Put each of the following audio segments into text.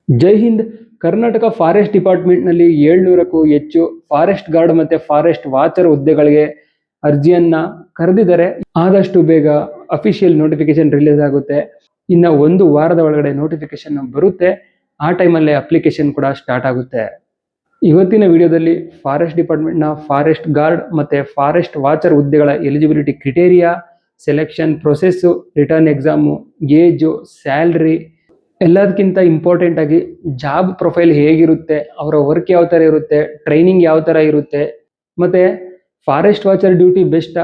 ಜೈ Hind. Karnataka forest ಡಿಪಾರ್ಟ್ಮೆಂಟ್ನಲ್ಲಿ 700ಕ್ಕೂ ಹೆಚ್ಚು forest guard ಮತ್ತೆ forest watcher ಹುದ್ದೆಗಳಿಗೆ ಅರ್ಜಿಯನ್ನ ಕರೆದಿದ್ದಾರೆ. ಆದಷ್ಟು ಬೇಗ ಅಫಿಷಿಯಲ್ ನೋಟಿಫಿಕೇಶನ್ ರಿಲೀಸ್ ಆಗುತ್ತೆ. ಇನ್ನು 1 ವಾರದ ಒಳಗಡೆ ನೋಟಿಫಿಕೇಶನ್ ಬರುತ್ತೆ. ಆ ಟೈಮಲ್ಲೇ ಅಪ್ಲಿಕೇಶನ್ ಕೂಡ ಸ್ಟಾರ್ಟ್ ಆಗುತ್ತೆ. ಇವತ್ತಿನ ವಿಡಿಯೋದಲ್ಲಿ ಫಾರೆಸ್ಟ್ ಡಿಪಾರ್ಟ್ಮೆಂಟ್ನ ಫಾರೆಸ್ಟ್ ಗಾರ್ಡ್ ಮತ್ತೆ ಫಾರೆಸ್ಟ್ ವಾಚರ್ ಹುದ್ದೆಗಳ eligibility criteria, selection process, written exam, age, salary, ಎಲ್ಲದಕ್ಕಿಂತ ಇಂಪಾರ್ಟೆಂಟ್ ಆಗಿ ಜಾಬ್ ಪ್ರೊಫೈಲ್ ಹೇಗಿರುತ್ತೆ, ಅವರ ವರ್ಕ್ ಯಾವ ಥರ ಇರುತ್ತೆ, ಟ್ರೈನಿಂಗ್ ಯಾವ ಥರ ಇರುತ್ತೆ, ಮತ್ತೆ ಫಾರೆಸ್ಟ್ ವಾಚರ್ ಡ್ಯೂಟಿ ಬೆಸ್ಟಾ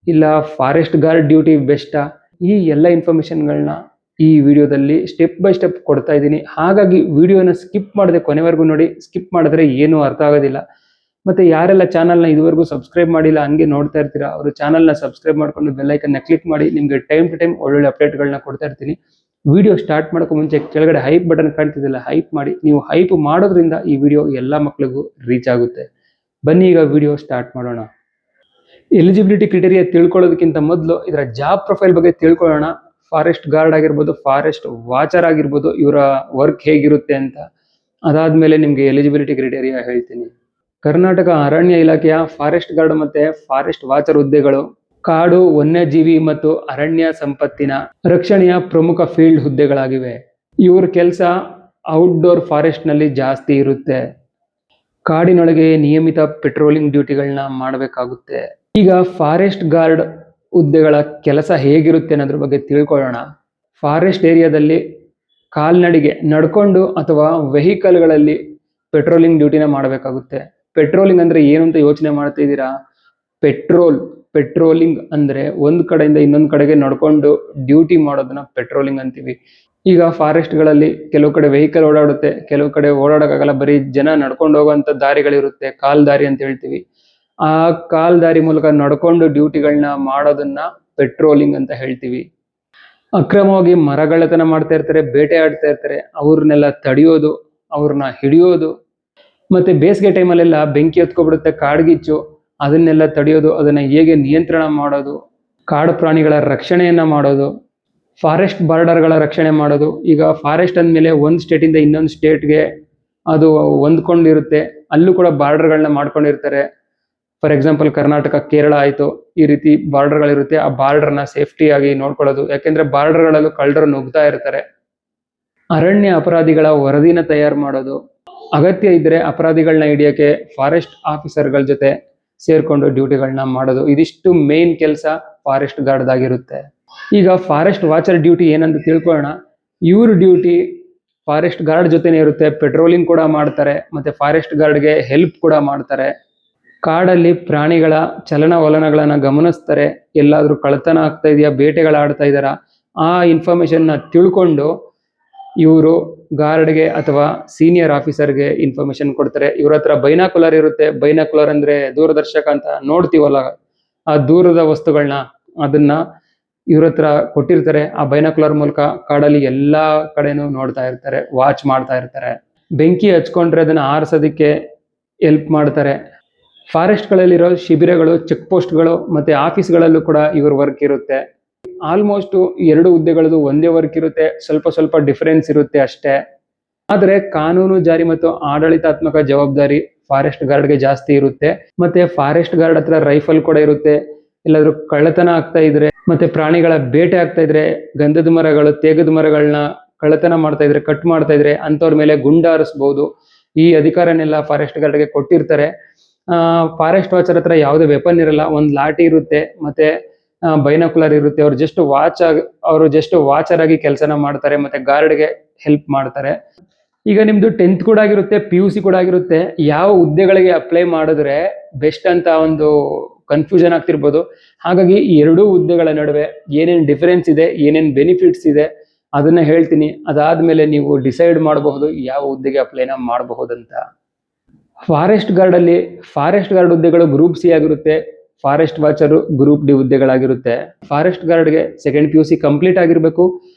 ಇಲ್ಲ ಫಾರೆಸ್ಟ್ ಗಾರ್ಡ್ ಡ್ಯೂಟಿ ಬೆಸ್ಟಾ, ಈ ಎಲ್ಲ ಇನ್ಫಾರ್ಮೇಷನ್ಗಳನ್ನ ಈ ವಿಡಿಯೋದಲ್ಲಿ ಸ್ಟೆಪ್ ಬೈ ಸ್ಟೆಪ್ ಕೊಡ್ತಾ ಇದ್ದೀನಿ. ಹಾಗಾಗಿ ವಿಡಿಯೋನ ಸ್ಕಿಪ್ ಮಾಡದೆ ಕೊನೆವರೆಗೂ ನೋಡಿ. ಸ್ಕಿಪ್ ಮಾಡಿದ್ರೆ ಏನೂ ಅರ್ಥ ಆಗೋದಿಲ್ಲ. ಮತ್ತೆ ಯಾರೆಲ್ಲ ಚಾನಲ್ನ ಇದುವರೆಗೂ ಸಬ್ಸ್ಕ್ರೈಬ್ ಮಾಡಿಲ್ಲ ಹಂಗೆ ನೋಡ್ತಾ ಇರ್ತೀರಾ, ಅವರು ಚಾನಲ್ನ ಸಬ್ಸ್ಕ್ರೈಬ್ ಮಾಡ್ಕೊಂಡು ಬೆಲ್ಲೈಕನ್ನ ಕ್ಲಿಕ್ ಮಾಡಿ. ನಿಮಗೆ ಟೈಮ್ ಟು ಟೈಮ್ ಒಳ್ಳೊಳ್ಳೆ ಅಪ್ಡೇಟ್ಗಳನ್ನ ಕೊಡ್ತಾ ಇರ್ತೀನಿ. ವಿಡಿಯೋ ಸ್ಟಾರ್ಟ್ ಮಾಡೋಕ್ಕೂ ಮುಂಚೆ ಕೆಳಗಡೆ ಹೈಪ್ ಬಟನ್ ಕಾಣ್ತಿದ್ದಿಲ್ಲ, ಹೈಪ್ ಮಾಡಿ. ನೀವು ಹೈಪ್ ಮಾಡೋದ್ರಿಂದ ಈ ವಿಡಿಯೋ ಎಲ್ಲ ಮಕ್ಕಳಿಗೂ ರೀಚ್ ಆಗುತ್ತೆ. ಬನ್ನಿ ಈಗ ವಿಡಿಯೋ ಸ್ಟಾರ್ಟ್ ಮಾಡೋಣ. ಎಲಿಜಿಬಿಲಿಟಿ ಕ್ರಿಟೇರಿಯಾ ತಿಳ್ಕೊಳ್ಳೋದಕ್ಕಿಂತ ಮೊದಲು ಇದರ ಜಾಬ್ ಪ್ರೊಫೈಲ್ ಬಗ್ಗೆ ತಿಳ್ಕೊಳ್ಳೋಣ. ಫಾರೆಸ್ಟ್ ಗಾರ್ಡ್ ಆಗಿರ್ಬೋದು, ಫಾರೆಸ್ಟ್ ವಾಚರ್ ಆಗಿರ್ಬೋದು, ಇವರ ವರ್ಕ್ ಹೇಗಿರುತ್ತೆ ಅಂತ. ಅದಾದ್ಮೇಲೆ ನಿಮಗೆ ಎಲಿಜಿಬಿಲಿಟಿ ಕ್ರಿಟೇರಿಯಾ ಹೇಳ್ತೀನಿ. ಕರ್ನಾಟಕ ಅರಣ್ಯ ಇಲಾಖೆಯ ಫಾರೆಸ್ಟ್ ಗಾರ್ಡ್ ಮತ್ತೆ ಫಾರೆಸ್ಟ್ ವಾಚರ್ ಹುದ್ದೆಗಳು ಕಾಡು, ವನ್ಯಜೀವಿ ಮತ್ತು ಅರಣ್ಯ ಸಂಪತ್ತಿನ ರಕ್ಷಣೆಯ ಪ್ರಮುಖ ಫೀಲ್ಡ್ ಹುದ್ದೆಗಳಾಗಿವೆ. ಇವ್ರ ಕೆಲಸ ಔಟ್ಡೋರ್ ಫಾರೆಸ್ಟ್ ನಲ್ಲಿ ಜಾಸ್ತಿ ಇರುತ್ತೆ. ಕಾಡಿನೊಳಗೆ ನಿಯಮಿತ ಪೆಟ್ರೋಲಿಂಗ್ ಡ್ಯೂಟಿಗಳನ್ನ ಮಾಡಬೇಕಾಗುತ್ತೆ. ಈಗ ಫಾರೆಸ್ಟ್ ಗಾರ್ಡ್ ಹುದ್ದೆಗಳ ಕೆಲಸ ಹೇಗಿರುತ್ತೆ ಅನ್ನೋದ್ರ ಬಗ್ಗೆ ತಿಳ್ಕೊಳ್ಳೋಣ. ಫಾರೆಸ್ಟ್ ಏರಿಯಾದಲ್ಲಿ ಕಾಲ್ನಡಿಗೆ ನಡ್ಕೊಂಡು ಅಥವಾ ವೆಹಿಕಲ್ಗಳಲ್ಲಿ ಪೆಟ್ರೋಲಿಂಗ್ ಡ್ಯೂಟಿನ ಮಾಡಬೇಕಾಗುತ್ತೆ. ಪೆಟ್ರೋಲಿಂಗ್ ಅಂದ್ರೆ ಏನು ಅಂತ ಯೋಚನೆ ಮಾಡ್ತಾ ಇದ್ದೀರಾ? ಪೆಟ್ರೋಲಿಂಗ್ ಅಂದ್ರೆ ಒಂದು ಕಡೆಯಿಂದ ಇನ್ನೊಂದು ಕಡೆಗೆ ನಡ್ಕೊಂಡು ಡ್ಯೂಟಿ ಮಾಡೋದನ್ನ ಪೆಟ್ರೋಲಿಂಗ್ ಅಂತೀವಿ. ಈಗ ಫಾರೆಸ್ಟ್ಗಳಲ್ಲಿ ಕೆಲವು ಕಡೆ ವೆಹಿಕಲ್ ಓಡಾಡುತ್ತೆ, ಕೆಲವು ಕಡೆ ಓಡಾಡಕ್ಕಾಗಲ್ಲ, ಬರೀ ಜನ ನಡ್ಕೊಂಡು ಹೋಗುವಂತ ದಾರಿಗಳಿರುತ್ತೆ, ಕಾಲ್ ದಾರಿ ಅಂತ ಹೇಳ್ತೀವಿ. ಆ ಕಾಲ್ ದಾರಿ ಮೂಲಕ ನಡ್ಕೊಂಡು ಡ್ಯೂಟಿಗಳನ್ನ ಮಾಡೋದನ್ನ ಪೆಟ್ರೋಲಿಂಗ್ ಅಂತ ಹೇಳ್ತೀವಿ. ಅಕ್ರಮವಾಗಿ ಮರಗಳತನ ಮಾಡ್ತಾ ಇರ್ತಾರೆ, ಬೇಟೆ ಆಡ್ತಾ ಇರ್ತಾರೆ, ಅವ್ರನ್ನೆಲ್ಲ ತಡೆಯೋದು, ಅವ್ರನ್ನ ಹಿಡಿಯೋದು. ಮತ್ತೆ ಬೇಸಿಗೆ ಟೈಮಲ್ಲೆಲ್ಲ ಬೆಂಕಿ ಹತ್ಕೊಬಿಡುತ್ತೆ, ಕಾಡ್ಗಿಚ್ಚು, ಅದನ್ನೆಲ್ಲ ತಡೆಯೋದು, ಅದನ್ನ ಹೇಗೆ ನಿಯಂತ್ರಣ ಮಾಡೋದು, ಕಾಡು ಪ್ರಾಣಿಗಳ ರಕ್ಷಣೆಯನ್ನ ಮಾಡೋದು, ಫಾರೆಸ್ಟ್ ಬಾರ್ಡರ್ಗಳ ರಕ್ಷಣೆ ಮಾಡೋದು. ಈಗ ಫಾರೆಸ್ಟ್ ಅಂದಮೇಲೆ ಒಂದು ಸ್ಟೇಟಿಂದ ಇನ್ನೊಂದು ಸ್ಟೇಟ್ಗೆ ಅದು ಹೊಂದ್ಕೊಂಡಿರುತ್ತೆ, ಅಲ್ಲೂ ಕೂಡ ಬಾರ್ಡರ್ಗಳನ್ನ ಮಾಡ್ಕೊಂಡಿರ್ತಾರೆ. ಫಾರ್ ಎಕ್ಸಾಂಪಲ್ ಕರ್ನಾಟಕ, ಕೇರಳ ಆಯಿತು, ಈ ರೀತಿ ಬಾರ್ಡರ್ಗಳಿರುತ್ತೆ. ಆ ಬಾರ್ಡರ್ನ ಸೇಫ್ಟಿಯಾಗಿ ನೋಡ್ಕೊಳ್ಳೋದು, ಯಾಕೆಂದ್ರೆ ಬಾರ್ಡರ್ಗಳಲ್ಲೂ ಕಳ್ಳರು ನುಗ್ತಾ ಇರ್ತಾರೆ. ಅರಣ್ಯ ಅಪರಾಧಿಗಳ ವರದಿನ ತಯಾರು ಮಾಡೋದು, ಅಗತ್ಯ ಇದ್ರೆ ಅಪರಾಧಿಗಳನ್ನ ಹಿಡಿಯೋಕೆ ಫಾರೆಸ್ಟ್ ಆಫೀಸರ್ಗಳ ಜೊತೆ ಸೇರ್ಕೊಂಡು ಡ್ಯೂಟಿಗಳನ್ನ ಮಾಡೋದು. ಇದಿಷ್ಟು ಮೇನ್ ಕೆಲಸ ಫಾರೆಸ್ಟ್ ಗಾರ್ಡ್ ಆಗಿರುತ್ತೆ. ಈಗ ಫಾರೆಸ್ಟ್ ವಾಚರ್ ಡ್ಯೂಟಿ ಏನಂತ ತಿಳ್ಕೊಳ್ಳೋಣ. ಇವ್ರ ಡ್ಯೂಟಿ ಫಾರೆಸ್ಟ್ ಗಾರ್ಡ್ ಜೊತೆನೇ ಇರುತ್ತೆ. ಪೆಟ್ರೋಲಿಂಗ್ ಕೂಡ ಮಾಡ್ತಾರೆ, ಮತ್ತೆ ಫಾರೆಸ್ಟ್ ಗಾರ್ಡ್ಗೆ ಹೆಲ್ಪ್ ಕೂಡ ಮಾಡ್ತಾರೆ. ಕಾಡಲ್ಲಿ ಪ್ರಾಣಿಗಳ ಚಲನವಲನಗಳನ್ನ ಗಮನಿಸ್ತಾರೆ. ಎಲ್ಲಾದ್ರೂ ಕಳ್ಳತನ ಆಗ್ತಾ ಇದೆಯಾ, ಬೇಟೆಗಳಾಡ್ತಾ ಇದ್ದಾರಾ, ಆ ಇನ್ಫಾರ್ಮೇಶನ್ನ ತಿಳ್ಕೊಂಡು ಇವರು ಗಾರ್ಡ್ಗೆ ಅಥವಾ ಸೀನಿಯರ್ ಆಫೀಸರ್ಗೆ ಇನ್ಫಾರ್ಮೇಶನ್ ಕೊಡ್ತಾರೆ. ಇವ್ರ ಹತ್ರ ಬೈನಾಕುಲರ್ ಇರುತ್ತೆ. ಬೈನಾಕುಲರ್ ಅಂದ್ರೆ ದೂರದರ್ಶಕ ಅಂತ ನೋಡ್ತೀವಲ್ಲ, ಆ ದೂರದ ವಸ್ತುಗಳನ್ನ, ಅದನ್ನ ಇವ್ರ ಹತ್ರ ಕೊಟ್ಟಿರ್ತಾರೆ. ಆ ಬೈನಾಕುಲರ್ ಮೂಲಕ ಕಾಡಲ್ಲಿ ಎಲ್ಲಾ ಕಡೆನೂ ನೋಡ್ತಾ ಇರ್ತಾರೆ, ವಾಚ್ ಮಾಡ್ತಾ ಇರ್ತಾರೆ. ಬೆಂಕಿ ಹಚ್ಕೊಂಡ್ರೆ ಅದನ್ನ ಆರಿಸೋದಕ್ಕೆ ಹೆಲ್ಪ್ ಮಾಡ್ತಾರೆ. ಫಾರೆಸ್ಟ್ಗಳಲ್ಲಿರೋ ಶಿಬಿರಗಳು, ಚೆಕ್ ಪೋಸ್ಟ್ಗಳು ಮತ್ತೆ ಆಫೀಸ್ಗಳಲ್ಲೂ ಕೂಡ ಇವ್ರ ವರ್ಕ್ ಇರುತ್ತೆ. ಆಲ್ಮೋಸ್ಟ್ 2 ಹುದ್ದೆಗಳದ್ದು ಒಂದೇ ವರ್ಕ್ ಇರುತ್ತೆ, ಸ್ವಲ್ಪ ಸ್ವಲ್ಪ ಡಿಫರೆನ್ಸ್ ಇರುತ್ತೆ ಅಷ್ಟೇ. ಆದರೆ ಕಾನೂನು ಜಾರಿ ಮತ್ತು ಆಡಳಿತಾತ್ಮಕ ಜವಾಬ್ದಾರಿ ಫಾರೆಸ್ಟ್ ಗಾರ್ಡ್ಗೆ ಜಾಸ್ತಿ ಇರುತ್ತೆ. ಮತ್ತೆ ಫಾರೆಸ್ಟ್ ಗಾರ್ಡ್ ಹತ್ರ ರೈಫಲ್ ಕೂಡ ಇರುತ್ತೆ. ಎಲ್ಲಾದ್ರೂ ಕಳ್ಳತನ ಆಗ್ತಾ ಇದ್ರೆ ಮತ್ತೆ ಪ್ರಾಣಿಗಳ ಬೇಟೆ ಆಗ್ತಾ ಇದ್ರೆ, ಗಂಧದ ಮರಗಳು, ತೇಗದ ಮರಗಳನ್ನ ಕಳ್ಳತನ ಮಾಡ್ತಾ ಇದ್ರೆ, ಕಟ್ ಮಾಡ್ತಾ ಇದ್ರೆ ಅಂಥವ್ರ ಮೇಲೆ ಗುಂಡ ಹಾರಿಸಬಹುದು. ಈ ಅಧಿಕಾರನೆಲ್ಲ ಫಾರೆಸ್ಟ್ ಗಾರ್ಡ್ಗೆ ಕೊಟ್ಟಿರ್ತಾರೆ. ಫಾರೆಸ್ಟ್ ವಾಚರ್ ಹತ್ರ ಯಾವುದೇ ವೆಪನ್ ಇರಲ್ಲ, ಒಂದು ಲಾಠಿ ಇರುತ್ತೆ, ಮತ್ತೆ ಬೈನಾಕುಲರ್ ಇರುತ್ತೆ. ಅವರು ಜಸ್ಟ್ ವಾಚರ್ ಆಗಿ ಕೆಲಸನ ಮಾಡ್ತಾರೆ, ಮತ್ತೆ ಗಾರ್ಡ್ಗೆ ಹೆಲ್ಪ್ ಮಾಡ್ತಾರೆ. ಈಗ ನಿಮ್ದು 10th ಕೂಡ ಆಗಿರುತ್ತೆ, PUC ಕೂಡ ಆಗಿರುತ್ತೆ. ಯಾವ ಹುದ್ದೆಗಳಿಗೆ ಅಪ್ಲೈ ಮಾಡಿದ್ರೆ ಬೆಸ್ಟ್ ಅಂತ ಒಂದು ಕನ್ಫ್ಯೂಷನ್ ಆಗ್ತಿರ್ಬೋದು. ಹಾಗಾಗಿ ಈ 2 ಹುದ್ದೆಗಳ ನಡುವೆ ಏನೇನು ಡಿಫರೆನ್ಸ್ ಇದೆ, ಏನೇನು ಬೆನಿಫಿಟ್ಸ್ ಇದೆ ಅದನ್ನ ಹೇಳ್ತೀನಿ. ಅದಾದ್ಮೇಲೆ ನೀವು ಡಿಸೈಡ್ ಮಾಡಬಹುದು ಯಾವ ಹುದ್ದೆಗೆ ಅಪ್ಲೈನ ಮಾಡಬಹುದಂತ. ಫಾರೆಸ್ಟ್ ಗಾರ್ಡ್ ಹುದ್ದೆಗಳು ಗ್ರೂಪ್ ಸಿ ಆಗಿರುತ್ತೆ. ಫಾರೆಸ್ಟ್ ವಾಚರ್ ಗ್ರೂಪ್ ಡಿ ಹುದ್ದೆಗಳಾಗಿರುತ್ತೆ. ಫಾರೆಸ್ಟ್ ಗಾರ್ಡ್ಗೆ 2nd PUC ಕಂಪ್ಲೀಟ್ ಆಗಿರಬೇಕು.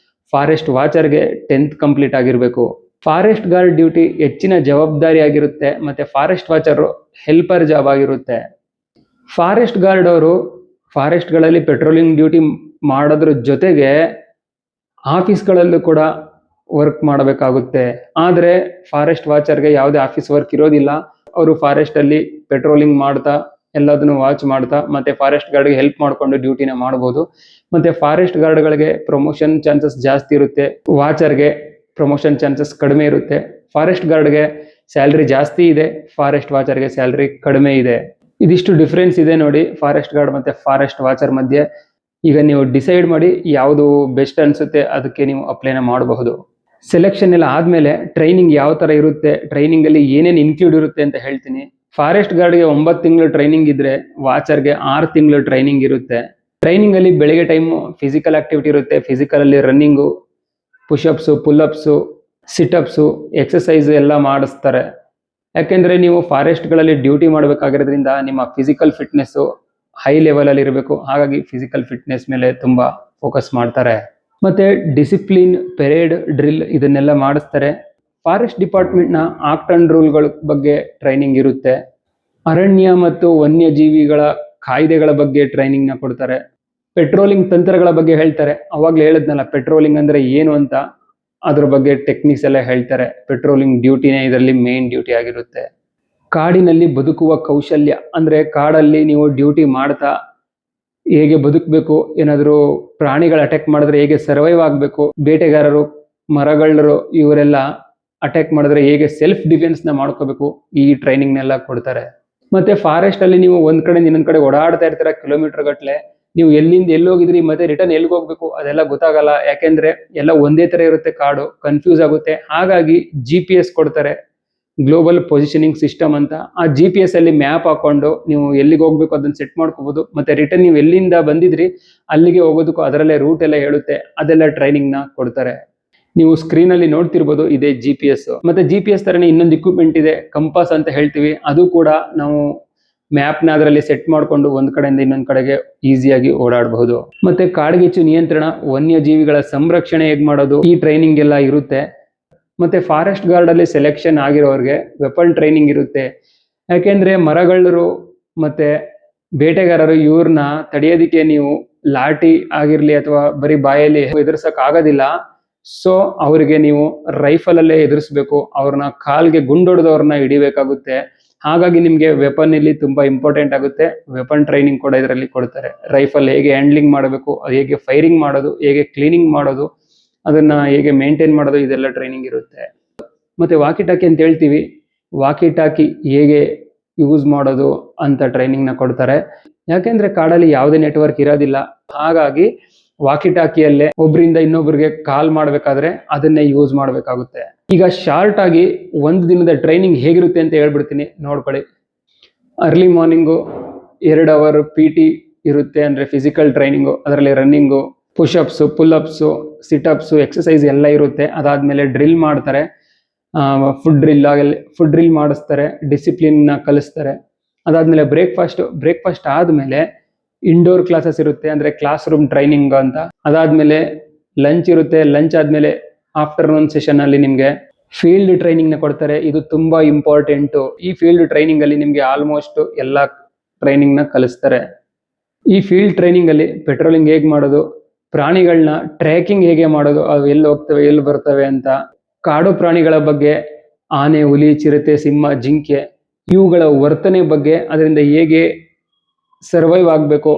ಫಾರೆಸ್ಟ್ ವಾಚರ್ಗೆ 10th ಕಂಪ್ಲೀಟ್ ಆಗಿರಬೇಕು. ಫಾರೆಸ್ಟ್ ಗಾರ್ಡ್ ಡ್ಯೂಟಿ ಹೆಚ್ಚಿನ ಜವಾಬ್ದಾರಿ ಆಗಿರುತ್ತೆ, ಮತ್ತೆ ಫಾರೆಸ್ಟ್ ವಾಚರ್ ಹೆಲ್ಪರ್ ಜಾಬ್ ಆಗಿರುತ್ತೆ. ಫಾರೆಸ್ಟ್ ಗಾರ್ಡ್ ಅವರು ಫಾರೆಸ್ಟ್ಗಳಲ್ಲಿ ಪೆಟ್ರೋಲಿಂಗ್ ಡ್ಯೂಟಿ ಮಾಡೋದ್ರ ಜೊತೆಗೆ ಆಫೀಸ್ಗಳಲ್ಲೂ ಕೂಡ ವರ್ಕ್ ಮಾಡಬೇಕಾಗುತ್ತೆ. ಆದರೆ ಫಾರೆಸ್ಟ್ ವಾಚರ್ಗೆ ಯಾವುದೇ ಆಫೀಸ್ ವರ್ಕ್ ಇರೋದಿಲ್ಲ. ಅವರು ಫಾರೆಸ್ಟ್ ಅಲ್ಲಿ ಪೆಟ್ರೋಲಿಂಗ್ ಮಾಡ್ತಾ ಎಲ್ಲದನ್ನು ವಾಚ್ ಮಾಡ್ತಾ ಮತ್ತೆ ಫಾರೆಸ್ಟ್ ಗಾರ್ಡ್ಗೆ ಹೆಲ್ಪ್ ಮಾಡಿಕೊಂಡು ಡ್ಯೂಟಿನ ಮಾಡಬಹುದು. ಮತ್ತೆ ಫಾರೆಸ್ಟ್ ಗಾರ್ಡ್ಗಳಿಗೆ ಪ್ರಮೋಷನ್ ಚಾನ್ಸಸ್ ಜಾಸ್ತಿ ಇರುತ್ತೆ, ವಾಚರ್ಗೆ ಪ್ರಮೋಷನ್ ಚಾನ್ಸಸ್ ಕಡಿಮೆ ಇರುತ್ತೆ. ಫಾರೆಸ್ಟ್ ಗಾರ್ಡ್ಗೆ ಸ್ಯಾಲ್ರಿ ಜಾಸ್ತಿ ಇದೆ, ಫಾರೆಸ್ಟ್ ವಾಚರ್ಗೆ ಸ್ಯಾಲ್ರಿ ಕಡಿಮೆ ಇದೆ. ಇದಿಷ್ಟು ಡಿಫ್ರೆನ್ಸ್ ಇದೆ ನೋಡಿ ಫಾರೆಸ್ಟ್ ಗಾರ್ಡ್ ಮತ್ತೆ ಫಾರೆಸ್ಟ್ ವಾಚರ್ ಮಧ್ಯೆ. ಈಗ ನೀವು ಡಿಸೈಡ್ ಮಾಡಿ ಯಾವುದು ಬೆಸ್ಟ್ ಅನ್ಸುತ್ತೆ ಅದಕ್ಕೆ ನೀವು ಅಪ್ಲೈನ ಮಾಡಬಹುದು. ಸೆಲೆಕ್ಷನ್ ಎಲ್ಲ ಆದ್ಮೇಲೆ ಟ್ರೈನಿಂಗ್ ಯಾವ ತರ ಇರುತ್ತೆ, ಟ್ರೈನಿಂಗ್ ಅಲ್ಲಿ ಏನೇನು ಇನ್ಕ್ಲೂಡ್ ಇರುತ್ತೆ ಅಂತ ಹೇಳ್ತೀನಿ. ಫಾರೆಸ್ಟ್ ಗಾರ್ಡ್ಗೆ 9 ತಿಂಗಳು ಟ್ರೈನಿಂಗ್ ಇದ್ರೆ ವಾಚರ್ಗೆ 6 ತಿಂಗಳು ಟ್ರೈನಿಂಗ್ ಇರುತ್ತೆ. ಟ್ರೈನಿಂಗ್ ಅಲ್ಲಿ ಬೆಳಿಗ್ಗೆ ಟೈಮ್ ಫಿಸಿಕಲ್ ಆಕ್ಟಿವಿಟಿ ಇರುತ್ತೆ. ಫಿಸಿಕಲ್ ಅಲ್ಲಿ ರನ್ನಿಂಗು, ಪುಷಪ್ಸು, ಪುಲ್ಅಪ್ಸು, ಸಿಟ್ಅಪ್ಸು, ಎಕ್ಸಸೈಸ್ ಎಲ್ಲ ಮಾಡಿಸ್ತಾರೆ. ಯಾಕೆಂದ್ರೆ ನೀವು ಫಾರೆಸ್ಟ್ಗಳಲ್ಲಿ ಡ್ಯೂಟಿ ಮಾಡಬೇಕಾಗಿರೋದ್ರಿಂದ ನಿಮ್ಮ ಫಿಸಿಕಲ್ ಫಿಟ್ನೆಸ್ಸು ಹೈ ಲೆವೆಲಲ್ಲಿ ಇರಬೇಕು. ಹಾಗಾಗಿ ಫಿಸಿಕಲ್ ಫಿಟ್ನೆಸ್ ಮೇಲೆ ತುಂಬ ಫೋಕಸ್ ಮಾಡ್ತಾರೆ. ಮತ್ತು ಡಿಸಿಪ್ಲಿನ್, ಪೆರೇಡ್, ಡ್ರಿಲ್ ಇದನ್ನೆಲ್ಲ ಮಾಡಿಸ್ತಾರೆ. ಫಾರೆಸ್ಟ್ ಡಿಪಾರ್ಟ್ಮೆಂಟ್ನ ಆಕ್ಟ್ ಆ್ಯಂಡ್ ರೂಲ್ಗಳ ಬಗ್ಗೆ ಟ್ರೈನಿಂಗ್ ಇರುತ್ತೆ. ಅರಣ್ಯ ಮತ್ತು ವನ್ಯಜೀವಿಗಳ ಕಾಯ್ದೆಗಳ ಬಗ್ಗೆ ಟ್ರೈನಿಂಗ್ನ ಕೊಡ್ತಾರೆ. ಪೆಟ್ರೋಲಿಂಗ್ ತಂತ್ರಗಳ ಬಗ್ಗೆ ಹೇಳ್ತಾರೆ. ಅವಾಗಲೇ ಹೇಳಿದ್ನಲ್ಲ ಪೆಟ್ರೋಲಿಂಗ್ ಅಂದರೆ ಏನು ಅಂತ, ಅದ್ರ ಬಗ್ಗೆ ಟೆಕ್ನಿಕ್ಸ್ ಎಲ್ಲ ಹೇಳ್ತಾರೆ. ಪೆಟ್ರೋಲಿಂಗ್ ಡ್ಯೂಟಿನೇ ಇದರಲ್ಲಿ ಮೇನ್ ಡ್ಯೂಟಿ ಆಗಿರುತ್ತೆ. ಕಾಡಿನಲ್ಲಿ ಬದುಕುವ ಕೌಶಲ್ಯ ಅಂದರೆ ಕಾಡಲ್ಲಿ ನೀವು ಡ್ಯೂಟಿ ಮಾಡ್ತಾ ಹೇಗೆ ಬದುಕಬೇಕು, ಏನಾದರೂ ಪ್ರಾಣಿಗಳು ಅಟ್ಯಾಕ್ ಮಾಡಿದ್ರೆ ಹೇಗೆ ಸರ್ವೈವ್ ಆಗಬೇಕು, ಬೇಟೆಗಾರರು, ಮರಗಳರು ಇವರೆಲ್ಲ ಅಟ್ಯಾಕ್ ಮಾಡಿದ್ರೆ ಹೇಗೆ ಸೆಲ್ಫ್ ಡಿಫೆನ್ಸ್ನ ಮಾಡ್ಕೋಬೇಕು, ಈ ಟ್ರೈನಿಂಗ್ನೆಲ್ಲ ಕೊಡ್ತಾರೆ. ಮತ್ತೆ ಫಾರೆಸ್ಟ್ ಅಲ್ಲಿ ನೀವು ಒಂದ್ ಕಡೆ ಇನ್ನೊಂದ್ ಕಡೆ ಓಡಾಡ್ತಾ ಇರ್ತೀರ ಕಿಲೋಮೀಟರ್ ಗಟ್ಲೆ. ನೀವು ಎಲ್ಲಿಂದ ಎಲ್ಲಿ ಹೋಗಿದ್ರಿ ಮತ್ತೆ ರಿಟರ್ನ್ ಎಲ್ಲಿಗೆ ಹೋಗ್ಬೇಕು ಅದೆಲ್ಲ ಗೊತ್ತಾಗಲ್ಲ. ಯಾಕೆಂದ್ರೆ ಎಲ್ಲ ಒಂದೇ ತರ ಇರುತ್ತೆ, ಕಾಡು ಕನ್ಫ್ಯೂಸ್ ಆಗುತ್ತೆ. ಹಾಗಾಗಿ GPS ಕೊಡ್ತಾರೆ, ಗ್ಲೋಬಲ್ ಪೊಸಿಷನಿಂಗ್ ಸಿಸ್ಟಮ್ ಅಂತ. ಆ GPS ಅಲ್ಲಿ ಮ್ಯಾಪ್ ಹಾಕೊಂಡು ನೀವು ಎಲ್ಲಿಗೆ ಹೋಗ್ಬೇಕು ಅದನ್ನ ಸೆಟ್ ಮಾಡ್ಕೋಬಹುದು. ಮತ್ತೆ ರಿಟರ್ನ್ ನೀವು ಎಲ್ಲಿಂದ ಬಂದಿದ್ರಿ ಅಲ್ಲಿಗೆ ಹೋಗೋದಕ್ಕೂ ಅದರಲ್ಲೇ ರೂಟ್ ಎಲ್ಲ ಹೇಳುತ್ತೆ. ಅದೆಲ್ಲ ಟ್ರೈನಿಂಗ್ ನ ಕೊಡ್ತಾರೆ. ನೀವು ಸ್ಕ್ರೀನ್ ಅಲ್ಲಿ ನೋಡ್ತಿರ್ಬೋದು, ಇದೇ GPS. ಮತ್ತೆ GPS ತರನೇ ಇನ್ನೊಂದು ಇಕ್ವಿಪ್ಮೆಂಟ್ ಇದೆ, ಕಂಪಾಸ್ ಅಂತ ಹೇಳ್ತೀವಿ. ಅದು ಕೂಡ ನಾವು ಮ್ಯಾಪ್ನ ಅದರಲ್ಲಿ ಸೆಟ್ ಮಾಡಿಕೊಂಡು ಒಂದ್ ಕಡೆಯಿಂದ ಇನ್ನೊಂದ್ ಕಡೆಗೆ ಈಸಿಯಾಗಿ ಓಡಾಡಬಹುದು. ಮತ್ತೆ ಕಾಡ್ಗಿಚ್ಚು ನಿಯಂತ್ರಣ, ವನ್ಯಜೀವಿಗಳ ಸಂರಕ್ಷಣೆ ಹೇಗ್ ಮಾಡೋದು, ಈ ಟ್ರೈನಿಂಗ್ ಎಲ್ಲ ಇರುತ್ತೆ. ಮತ್ತೆ ಫಾರೆಸ್ಟ್ ಗಾರ್ಡ್ ಅಲ್ಲಿ ಸೆಲೆಕ್ಷನ್ ಆಗಿರೋರಿಗೆ ವೆಪನ್ ಟ್ರೈನಿಂಗ್ ಇರುತ್ತೆ. ಯಾಕೆಂದ್ರೆ ಮರಗಳರು ಮತ್ತೆ ಬೇಟೆಗಾರರು ಇವ್ರನ್ನ ತಡೆಯೋದಿಕ್ಕೆ ನೀವು ಲಾಠಿ ಆಗಿರ್ಲಿ ಅಥವಾ ಬರೀ ಬಾಯಲ್ಲಿ ಎದುರಿಸಕ್ ಆಗೋದಿಲ್ಲ. ಸೊ ಅವರಿಗೆ ನೀವು ರೈಫಲ್ ಅಲ್ಲೇ ಎದುರಿಸ್ಬೇಕು, ಅವ್ರನ್ನ ಕಾಲ್ಗೆ ಗುಂಡೊಡೆದವ್ರನ್ನ ಹಿಡಿಬೇಕಾಗುತ್ತೆ. ಹಾಗಾಗಿ ನಿಮ್ಗೆ ವೆಪನ್ ಇಲ್ಲಿ ತುಂಬಾ ಇಂಪಾರ್ಟೆಂಟ್ ಆಗುತ್ತೆ. ವೆಪನ್ ಟ್ರೈನಿಂಗ್ ಕೂಡ ಇದರಲ್ಲಿ ಕೊಡ್ತಾರೆ. ರೈಫಲ್ ಹೇಗೆ ಹ್ಯಾಂಡ್ಲಿಂಗ್ ಮಾಡಬೇಕು, ಹೇಗೆ ಫೈರಿಂಗ್ ಮಾಡೋದು, ಹೇಗೆ ಕ್ಲೀನಿಂಗ್ ಮಾಡೋದು, ಅದನ್ನ ಹೇಗೆ ಮೇಂಟೈನ್ ಮಾಡೋದು, ಇದೆಲ್ಲ ಟ್ರೈನಿಂಗ್ ಇರುತ್ತೆ. ಮತ್ತೆ ವಾಕಿ ಟಾಕಿ ಅಂತ ಹೇಳ್ತೀವಿ, ವಾಕಿ ಟಾಕಿ ಹೇಗೆ ಯೂಸ್ ಮಾಡೋದು ಅಂತ ಟ್ರೈನಿಂಗ್ ನ ಕೊಡ್ತಾರೆ. ಯಾಕೆಂದ್ರೆ ಕಾಡಲ್ಲಿ ಯಾವುದೇ ನೆಟ್ವರ್ಕ್ ಇರೋದಿಲ್ಲ. ಹಾಗಾಗಿ ವಾಕಿ ಟಾಕಿಯಲ್ಲೇ ಒಬ್ರಿಂದ ಇನ್ನೊಬ್ರಿಗೆ ಕಾಲ್ ಮಾಡ್ಬೇಕಾದ್ರೆ ಅದನ್ನೇ ಯೂಸ್ ಮಾಡ್ಬೇಕಾಗುತ್ತೆ. ಈಗ ಶಾರ್ಟ್ ಆಗಿ ಒಂದು ದಿನದ ಟ್ರೈನಿಂಗ್ ಹೇಗಿರುತ್ತೆ ಅಂತ ಹೇಳ್ಬಿಡ್ತೀನಿ, ನೋಡ್ಕೊಳ್ಳಿ. ಅರ್ಲಿ ಮಾರ್ನಿಂಗು 2 ಅವರ್ PT ಇರುತ್ತೆ, ಅಂದ್ರೆ ಫಿಸಿಕಲ್ ಟ್ರೈನಿಂಗು. ಅದರಲ್ಲಿ ರನ್ನಿಂಗು, ಪುಷಪ್ಸು, ಪುಲ್ಅಪ್ಸು, ಸಿಟ್ಅಪ್ಸು, ಎಕ್ಸಸೈಸ್ ಎಲ್ಲ ಇರುತ್ತೆ. ಅದಾದ್ಮೇಲೆ ಡ್ರಿಲ್ ಮಾಡ್ತಾರೆ, ಫುಡ್ ಡ್ರಿಲ್ ಮಾಡಿಸ್ತಾರೆ, ಡಿಸಿಪ್ಲಿನ್ ನ ಕಲಿಸ್ತಾರೆ. ಅದಾದ್ಮೇಲೆ ಬ್ರೇಕ್ಫಾಸ್ಟ್ ಆದ್ಮೇಲೆ ಇಂಡೋರ್ ಕ್ಲಾಸಸ್ ಇರುತ್ತೆ, ಅಂದ್ರೆ ಕ್ಲಾಸ್ ರೂಮ್ ಟ್ರೈನಿಂಗ್ ಅಂತ. ಅದಾದ್ಮೇಲೆ ಲಂಚ್ ಇರುತ್ತೆ. ಲಂಚ್ ಆದ್ಮೇಲೆ ಆಫ್ಟರ್ನೂನ್ ಸೆಷನ್ ಅಲ್ಲಿ ನಿಮ್ಗೆ ಫೀಲ್ಡ್ ಟ್ರೈನಿಂಗ್ ನ ಕೊಡ್ತಾರೆ. ಇದು ತುಂಬಾ ಇಂಪಾರ್ಟೆಂಟ್. ಈ ಫೀಲ್ಡ್ ಟ್ರೈನಿಂಗ್ ಅಲ್ಲಿ ನಿಮ್ಗೆ ಆಲ್ಮೋಸ್ಟ್ ಎಲ್ಲಾ ಟ್ರೈನಿಂಗ್ ನ ಕಲಿಸ್ತಾರೆ. ಈ ಫೀಲ್ಡ್ ಟ್ರೈನಿಂಗ್ ಅಲ್ಲಿ ಪೆಟ್ರೋಲಿಂಗ್ ಹೇಗ್ ಮಾಡೋದು, ಪ್ರಾಣಿಗಳನ್ನ ಟ್ರ್ಯಾಕಿಂಗ್ ಹೇಗೆ ಮಾಡೋದು, ಅವು ಎಲ್ಲಿ ಹೋಗ್ತವೆ ಎಲ್ಲಿ ಬರ್ತವೆ ಅಂತ, ಕಾಡು ಪ್ರಾಣಿಗಳ ಬಗ್ಗೆ, ಆನೆ, ಹುಲಿ, ಚಿರತೆ, ಸಿಂಹ, ಜಿಂಕೆ ಇವುಗಳ ವರ್ತನೆ ಬಗ್ಗೆ, ಅದರಿಂದ ಹೇಗೆ ಸರ್ವೈವ್ ಆಗಬೇಕು,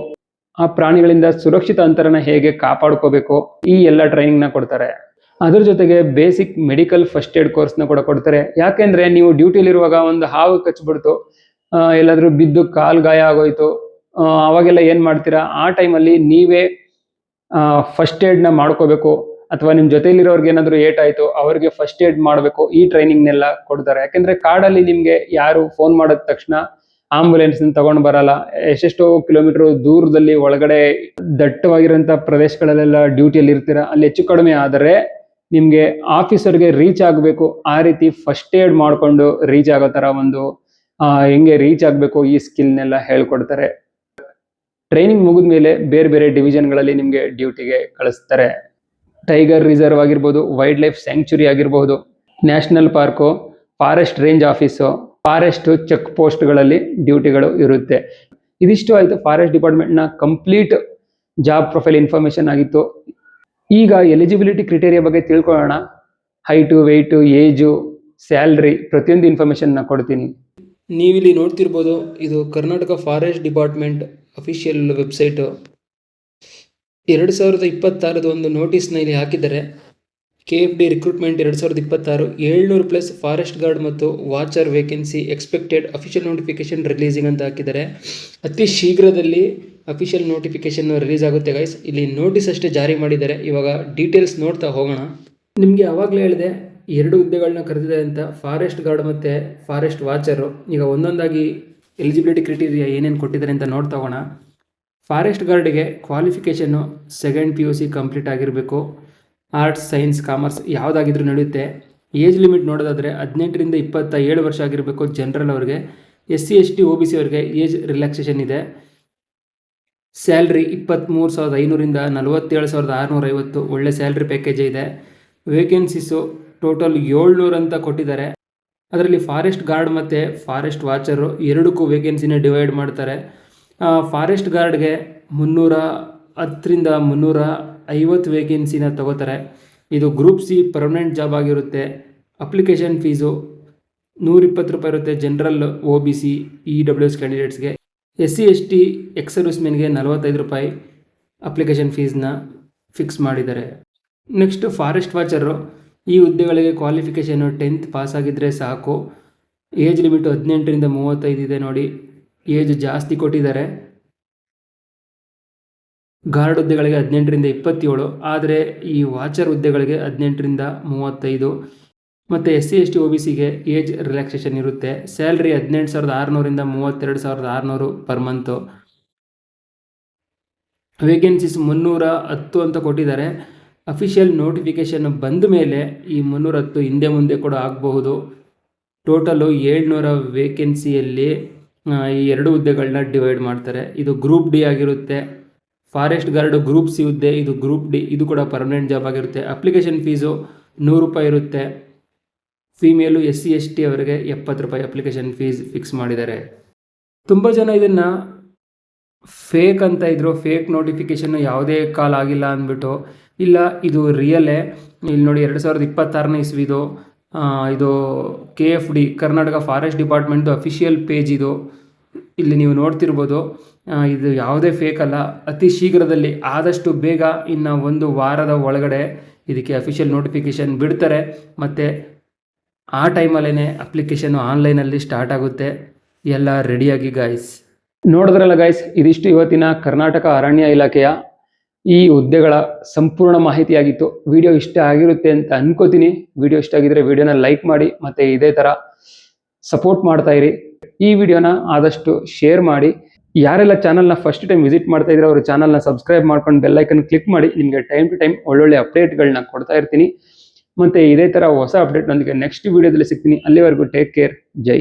ಆ ಪ್ರಾಣಿಗಳಿಂದ ಸುರಕ್ಷಿತ ಅಂತರನ ಹೇಗೆ ಕಾಪಾಡ್ಕೋಬೇಕು, ಈ ಎಲ್ಲ ಟ್ರೈನಿಂಗ್ ನ ಕೊಡ್ತಾರೆ. ಅದ್ರ ಜೊತೆಗೆ basic medical first aid course ನ ಕೂಡ ಕೊಡ್ತಾರೆ. ಯಾಕೆಂದ್ರೆ ನೀವು ಡ್ಯೂಟಿಲಿರುವಾಗ ಒಂದು ಹಾವು ಕಚ್ಬಿಡ್ತು, ಎಲ್ಲಾದ್ರೂ ಬಿದ್ದು ಕಾಲ್ ಗಾಯ ಆಗೋಯ್ತು, ಅವಾಗೆಲ್ಲ ಏನ್ ಮಾಡ್ತೀರಾ, ಆ ಟೈಮಲ್ಲಿ ನೀವೇ ಫಸ್ಟ್ ಏಡ್ ನ ಮಾಡ್ಕೋಬೇಕು. ಅಥವಾ ನಿಮ್ ಜೊತೆಲಿರೋರ್ಗೆ ಏನಾದ್ರು ಏಟಾಯ್ತು ಅವ್ರಿಗೆ ಫಸ್ಟ್ ಏಡ್ ಮಾಡಬೇಕು. ಈ ಟ್ರೈನಿಂಗ್ ನೆಲ್ಲ ಕೊಡ್ತಾರೆ. ಯಾಕೆಂದ್ರೆ ಕಾಡಲ್ಲಿ ನಿಮ್ಗೆ ಯಾರು ಫೋನ್ ಮಾಡಿದ ತಕ್ಷಣ ಆಂಬುಲೆನ್ಸ್ ತಗೊಂಡ್ ಬರಲ್ಲ. ಎಷ್ಟೆಷ್ಟೋ ಕಿಲೋಮೀಟರ್ ದೂರದಲ್ಲಿ ಒಳಗಡೆ ದಟ್ಟವಾಗಿರುವಂತ ಪ್ರದೇಶಗಳಲ್ಲೆಲ್ಲ ಡ್ಯೂಟಿಯಲ್ಲಿ ಇರ್ತೀರ. ಅಲ್ಲಿ ಹೆಚ್ಚು ಕಡಿಮೆ ಆದರೆ ನಿಮ್ಗೆ ಆಫೀಸರ್ಗೆ ರೀಚ್ ಆಗಬೇಕು. ಆ ರೀತಿ ಫಸ್ಟ್ ಏಡ್ ಮಾಡ್ಕೊಂಡು ರೀಚ್ ಆಗೋ ತರ ಒಂದು ಹೆಂಗೆ ರೀಚ್ ಆಗಬೇಕು ಈ ಸ್ಕಿಲ್ನೆಲ್ಲ ಹೇಳ್ಕೊಡ್ತಾರೆ. ಟ್ರೈನಿಂಗ್ ಮುಗಿದ್ಮೇಲೆ ಬೇರೆ ಬೇರೆ ಡಿವಿಷನ್ಗಳಲ್ಲಿ ನಿಮ್ಗೆ ಡ್ಯೂಟಿಗೆ ಕಳಿಸ್ತಾರೆ. ಟೈಗರ್ ರಿಸರ್ವ್ ಆಗಿರ್ಬೋದು, ವೈಲ್ಡ್ ಲೈಫ್ ಸ್ಯಾಂಕ್ಚುರಿ ಆಗಿರಬಹುದು, national park, forest range office, forest check ಪೋಸ್ಟ್ಗಳಲ್ಲಿ ಡ್ಯೂಟಿಗಳು ಇರುತ್ತೆ. ಇದಿಷ್ಟು ಆಯಿತು ಫಾರೆಸ್ಟ್ ಡಿಪಾರ್ಟ್ಮೆಂಟ್ನ ಕಂಪ್ಲೀಟ್ ಜಾಬ್ ಪ್ರೊಫೈಲ್ ಇನ್ಫಾರ್ಮೇಶನ್ ಆಗಿತ್ತು. ಈಗ ಎಲಿಜಿಬಿಲಿಟಿ ಕ್ರಿಟೇರಿಯಾ ಬಗ್ಗೆ ತಿಳ್ಕೊಳ್ಳೋಣ. ಹೈಟು, ವೆಯ್ಟು, ಏಜು, ಸ್ಯಾಲ್ರಿ ಪ್ರತಿಯೊಂದು ಇನ್ಫಾರ್ಮೇಷನ್ನ ಕೊಡ್ತೀನಿ. ನೀವಿಲ್ಲಿ ನೋಡ್ತಿರ್ಬೋದು, ಇದು Karnataka forest department official website. 2026 ಒಂದು ನೋಟಿಸ್ನ ಇಲ್ಲಿ ಹಾಕಿದ್ದಾರೆ. KFD ರಿಕ್ರೂಟ್ಮೆಂಟ್ 2026 700+ ಫಾರೆಸ್ಟ್ ಗಾರ್ಡ್ ಮತ್ತು watcher vacancy expected official notification releasing ಅಂತ ಹಾಕಿದ್ದಾರೆ. ಅತಿ ಶೀಘ್ರದಲ್ಲಿ ಅಫಿಷಿಯಲ್ ನೋಟಿಫಿಕೇಶನ್ ರಿಲೀಸ್ ಆಗುತ್ತೆ ಗೈಸ್. ಇಲ್ಲಿ ನೋಟಿಸ್ ಅಷ್ಟೇ ಜಾರಿ ಮಾಡಿದ್ದಾರೆ. ಇವಾಗ ಡೀಟೇಲ್ಸ್ ನೋಡ್ತಾ ಹೋಗೋಣ. ನಿಮಗೆ ಆವಾಗಲೇ ಹೇಳಿದೆ 2 ಹುದ್ದೆಗಳನ್ನ ಕರೆದಿದ್ದಾರೆ ಅಂತ, ಫಾರೆಸ್ಟ್ ಗಾರ್ಡ್ ಮತ್ತು ಫಾರೆಸ್ಟ್ ವಾಚರು. ಈಗ ಒಂದೊಂದಾಗಿ ಎಲಿಜಿಬಿಲಿಟಿ ಕ್ರೈಟೀರಿಯಾ ಏನೇನು ಕೊಟ್ಟಿದ್ದಾರೆ ಅಂತ ನೋಡ್ತಾ ಹೋಗೋಣ. ಫಾರೆಸ್ಟ್ ಗಾರ್ಡಿಗೆ ಕ್ವಾಲಿಫಿಕೇಷನ್ನು 2nd PUC ಕಂಪ್ಲೀಟ್ ಆಗಿರಬೇಕು. ಆರ್ಟ್ಸ್, ಸೈನ್ಸ್, ಕಾಮರ್ಸ್ ಯಾವುದಾಗಿದ್ರೂ ನಡೆಯುತ್ತೆ. ಏಜ್ ಲಿಮಿಟ್ ನೋಡೋದಾದರೆ 18ರಿಂದ 27 ವರ್ಷ ಆಗಿರಬೇಕು ಜನರಲ್ ಅವ್ರಿಗೆ. SC ST OBC ಅವ್ರಿಗೆ ಏಜ್ ರಿಲ್ಯಾಕ್ಸೇಷನ್ ಇದೆ. ಸ್ಯಾಲ್ರಿ 23,500ರಿಂದ 47,650 ಒಳ್ಳೆ ಸ್ಯಾಲ್ರಿ ಪ್ಯಾಕೇಜ್ ಇದೆ. ವೇಕೆನ್ಸೀಸು ಟೋಟಲ್ 700 ಅಂತ ಕೊಟ್ಟಿದ್ದಾರೆ. ಅದರಲ್ಲಿ ಫಾರೆಸ್ಟ್ ಗಾರ್ಡ್ ಮತ್ತು ಫಾರೆಸ್ಟ್ ವಾಚರು ಎರಡಕ್ಕೂ ವೇಕೆನ್ಸಿನ ಡಿವೈಡ್ ಮಾಡ್ತಾರೆ. ಫಾರೆಸ್ಟ್ ಗಾರ್ಡ್ಗೆ 310ರಿಂದ 350 ವೇಕೆನ್ಸಿನ ತಗೋತಾರೆ. ಇದು ಗ್ರೂಪ್ C ಪರ್ಮನೆಂಟ್ ಜಾಬ್ ಆಗಿರುತ್ತೆ. ಅಪ್ಲಿಕೇಶನ್ ಫೀಸು 120 ರೂಪಾಯಿ ಇರುತ್ತೆ ಜನರಲ್, OBC, EWS ಕ್ಯಾಂಡಿಡೇಟ್ಸ್ಗೆ. SC ST ಎಕ್ಸ್ ಸರ್ವಿಸ್ಮೆನ್ಗೆ 45 ರೂಪಾಯಿ ಅಪ್ಲಿಕೇಶನ್ ಫೀಸ್ನ ಫಿಕ್ಸ್ ಮಾಡಿದ್ದಾರೆ. Next forest watcher. ಈ ಹುದ್ದೆಗಳಿಗೆ ಕ್ವಾಲಿಫಿಕೇಷನು 10th ಪಾಸ್ ಆಗಿದ್ದರೆ ಸಾಕು. ಏಜ್ ಲಿಮಿಟು 18ರಿಂದ 35 ಇದೆ ನೋಡಿ, ಏಜ್ ಜಾಸ್ತಿ ಕೊಟ್ಟಿದ್ದಾರೆ. ಗಾರ್ಡ್ ಹುದ್ದೆಗಳಿಗೆ 18ರಿಂದ 27, ಆದರೆ ಈ ವಾಚರ್ ಹುದ್ದೆಗಳಿಗೆ 18ರಿಂದ 35. ಮತ್ತು SC ST OBCಗೆ ಏಜ್ ರಿಲ್ಯಾಕ್ಸೇಷನ್ ಇರುತ್ತೆ. ಸ್ಯಾಲ್ರಿ 18,600ರಿಂದ 32,600 ಪರ್ ಮಂತು. ವೇಕೆನ್ಸೀಸ್ 310 ಅಂತ ಕೊಟ್ಟಿದ್ದಾರೆ. ಅಫಿಷಿಯಲ್ ನೋಟಿಫಿಕೇಷನ್ ಬಂದ ಮೇಲೆ ಈ 310 ಹಿಂದೆ ಮುಂದೆ ಕೂಡ ಆಗಬಹುದು. ಟೋಟಲು 700 ವೇಕೆನ್ಸಿಯಲ್ಲಿ ಈ 2 ಹುದ್ದೆಗಳನ್ನ ಡಿವೈಡ್ ಮಾಡ್ತಾರೆ. ಇದು ಗ್ರೂಪ್ D ಆಗಿರುತ್ತೆ. ಫಾರೆಸ್ಟ್ ಗಾರ್ಡ್ ಗ್ರೂಪ್ C ಹುದ್ದೆ, ಇದು ಗ್ರೂಪ್ D, ಇದು ಕೂಡ ಪರ್ಮನೆಂಟ್ ಜಾಬ್ ಆಗಿರುತ್ತೆ. ಅಪ್ಲಿಕೇಶನ್ ಫೀಸು 100 ರೂಪಾಯಿ ಇರುತ್ತೆ. ಫೀಮೇಲು SC ST ಅವರಿಗೆ 70 ರೂಪಾಯಿ ಅಪ್ಲಿಕೇಶನ್ ಫೀಸ್ ಫಿಕ್ಸ್ ಮಾಡಿದ್ದಾರೆ. ತುಂಬ ಜನ ಇದನ್ನು ಫೇಕ್ ಅಂತ ಇದ್ರು, ಫೇಕ್ ನೋಟಿಫಿಕೇಷನ್ ಯಾವುದೇ ಕಾಲ್ ಆಗಿಲ್ಲ ಅಂದ್ಬಿಟ್ಟು. ಇಲ್ಲ, ಇದು ರಿಯಲೇ. ಇಲ್ಲಿ ನೋಡಿ 2026ನೇ ಇಸ್ವಿದು. ಇದು KFD ಕರ್ನಾಟಕ ಫಾರೆಸ್ಟ್ ಡಿಪಾರ್ಟ್ಮೆಂಟ್ದು ಅಫಿಷಿಯಲ್ ಪೇಜ್ ಇದು. ಇಲ್ಲಿ ನೀವು ನೋಡ್ತಿರ್ಬೋದು. ಇದು ಯಾವುದೇ ಫೇಕ್ ಅಲ್ಲ. ಅತಿ ಶೀಘ್ರದಲ್ಲಿ ಆದಷ್ಟು ಬೇಗ ಇನ್ನು 1 ವಾರದ ಒಳಗಡೆ ಇದಕ್ಕೆ ಅಫಿಷಿಯಲ್ ನೋಟಿಫಿಕೇಷನ್ ಬಿಡ್ತಾರೆ. ಮತ್ತು ಆ ಟೈಮಲ್ಲೇ ಅಪ್ಲಿಕೇಶನ್ನು ಆನ್ಲೈನಲ್ಲಿ ಸ್ಟಾರ್ಟ್ ಆಗುತ್ತೆ. ಎಲ್ಲ ರೆಡಿಯಾಗಿ ಗಾಯ್ಸ್. ನೋಡಿದ್ರಲ್ಲ ಗಾಯ್ಸ್, ಇದಿಷ್ಟು ಇವತ್ತಿನ ಕರ್ನಾಟಕ ಅರಣ್ಯ ಇಲಾಖೆಯ ಈ ಹುದ್ದೆಗಳ ಸಂಪೂರ್ಣ ಮಾಹಿತಿಯಾಗಿತ್ತು. ವಿಡಿಯೋ ಇಷ್ಟ ಆಗಿರುತ್ತೆ ಅಂತ ಅನ್ಕೋತೀನಿ. ವಿಡಿಯೋ ಇಷ್ಟ ಆಗಿದ್ರೆ ವಿಡಿಯೋನ ಲೈಕ್ ಮಾಡಿ, ಮತ್ತು ಇದೇ ಥರ ಸಪೋರ್ಟ್ ಮಾಡ್ತಾ ಇರಿ. ಈ ವಿಡಿಯೋನ ಆದಷ್ಟು ಶೇರ್ ಮಾಡಿ. ಯಾರೆಲ್ಲ ಚಾನಲ್ನ ಫಸ್ಟ್ ಟೈಮ್ ವಿಸಿಟ್ ಮಾಡ್ತಾ ಇದ್ರೆ ಅವರು ಚಾನಲ್ನ ಸಬ್ಸ್ಕ್ರೈಬ್ ಮಾಡ್ಕೊಂಡು ಬೆಲ್ಲೈಕನ್ ಕ್ಲಿಕ್ ಮಾಡಿ. ನಿಮಗೆ ಟೈಮ್ ಟು ಟೈಮ್ ಒಳ್ಳೊಳ್ಳೆ ಅಪ್ಡೇಟ್ಗಳನ್ನ ಕೊಡ್ತಾ ಇರ್ತೀನಿ. ಮತ್ತು ಇದೇ ಥರ ಹೊಸ ಅಪ್ಡೇಟ್ನೊಂದಿಗೆ ನೆಕ್ಸ್ಟ್ ವಿಡಿಯೋದಲ್ಲಿ ಸಿಗ್ತೀನಿ. ಅಲ್ಲಿವರೆಗೂ ಟೇಕ್ ಕೇರ್. ಜೈ